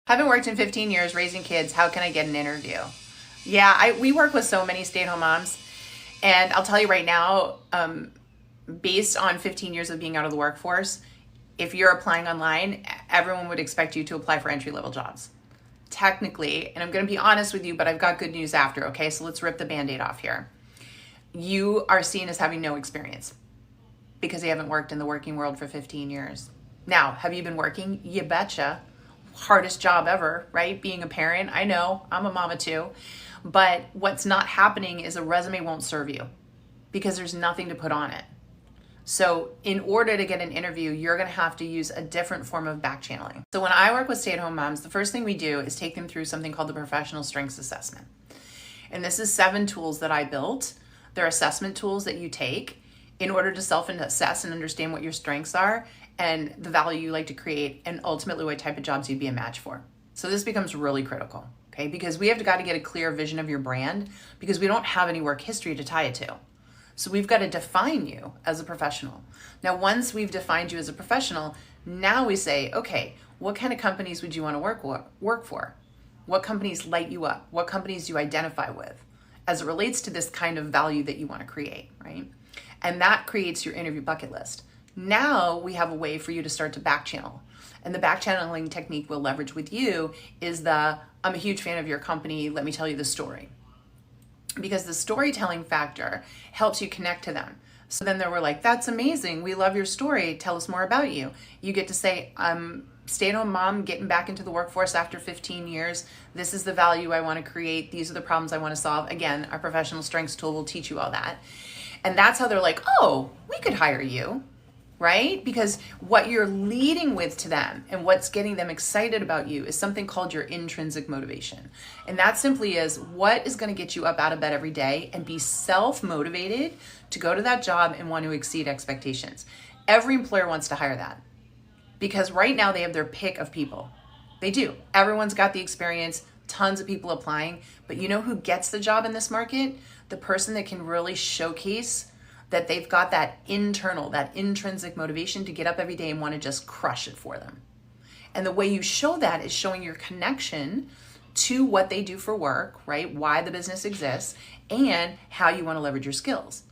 Haven't worked in 15 years, raising kids. How can I get an interview? Yeah, we work with so many stay-at-home moms. And I'll tell you right now, based on 15 years of being out of the workforce, if you're applying online, everyone would expect you to apply for entry-level jobs. Technically, and I'm going to be honest with you, but I've got good news after, okay? So let's rip the Band-Aid off here. You are seen as having no experience because you haven't worked in the working world for 15 years. Now, have you been working? You betcha. Hardest job ever, right? Being a parent. I know, I'm a mama too. But what's not happening is a resume won't serve you because there's nothing to put on it. So in order to get an interview, you're going to have to use a different form of back channeling. So when I work with stay-at-home moms, the first thing we do is take them through something called the Professional Strengths Assessment. And this is 7 tools that I built. They're assessment tools that you take in order to self-assess and understand what your strengths are and the value you like to create, and ultimately what type of jobs you'd be a match for. So this becomes really critical, okay? Because we have got to get a clear vision of your brand because we don't have any work history to tie it to. So we've got to define you as a professional. Now, once we've defined you as a professional, now we say, okay, what kind of companies would you want to work for? What companies light you up? What companies do you identify with as it relates to this kind of value that you want to create, right? And that creates your interview bucket list. Now we have a way for you to start to back channel. And the back channeling technique we'll leverage with you is I'm a huge fan of your company, let me tell you the story. Because the storytelling factor helps you connect to them. So then they were like, that's amazing, we love your story, tell us more about you. You get to say, I'm stay-at-home mom getting back into the workforce after 15 years. This is the value I want to create. These are the problems I want to solve. Again, our professional strengths tool will teach you all that. And that's how they're like, oh, we could hire you. Right? Because what you're leading with to them and what's getting them excited about you is something called your intrinsic motivation. And that simply is what is going to get you up out of bed every day and be self-motivated to go to that job and want to exceed expectations. Every employer wants to hire that because right now they have their pick of people. They do. Everyone's got the experience, tons of people applying, but you know who gets the job in this market? The person that can really showcase that they've got that intrinsic motivation to get up every day and want to just crush it for them. And the way you show that is showing your connection to what they do for work, right? Why the business exists and how you want to leverage your skills.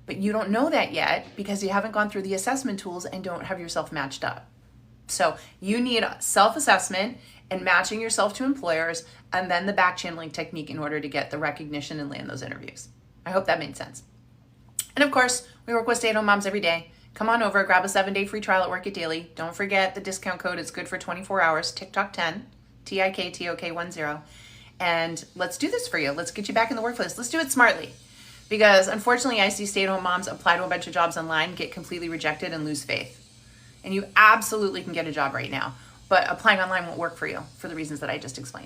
But you don't know that yet because you haven't gone through the assessment tools and don't have yourself matched up. So you need self-assessment and matching yourself to employers and then the back channeling technique in order to get the recognition and land those interviews. I hope that made sense. And of course, we work with stay-at-home moms every day. Come on over, grab a 7-day free trial at Work It Daily. Don't forget the discount code. It's good for 24 hours, TikTok10, TIKTOK10. And let's do this for you. Let's get you back in the workplace. Let's do it smartly. Because unfortunately, I see stay-at-home moms apply to a bunch of jobs online, get completely rejected, and lose faith. And you absolutely can get a job right now. But applying online won't work for you for the reasons that I just explained.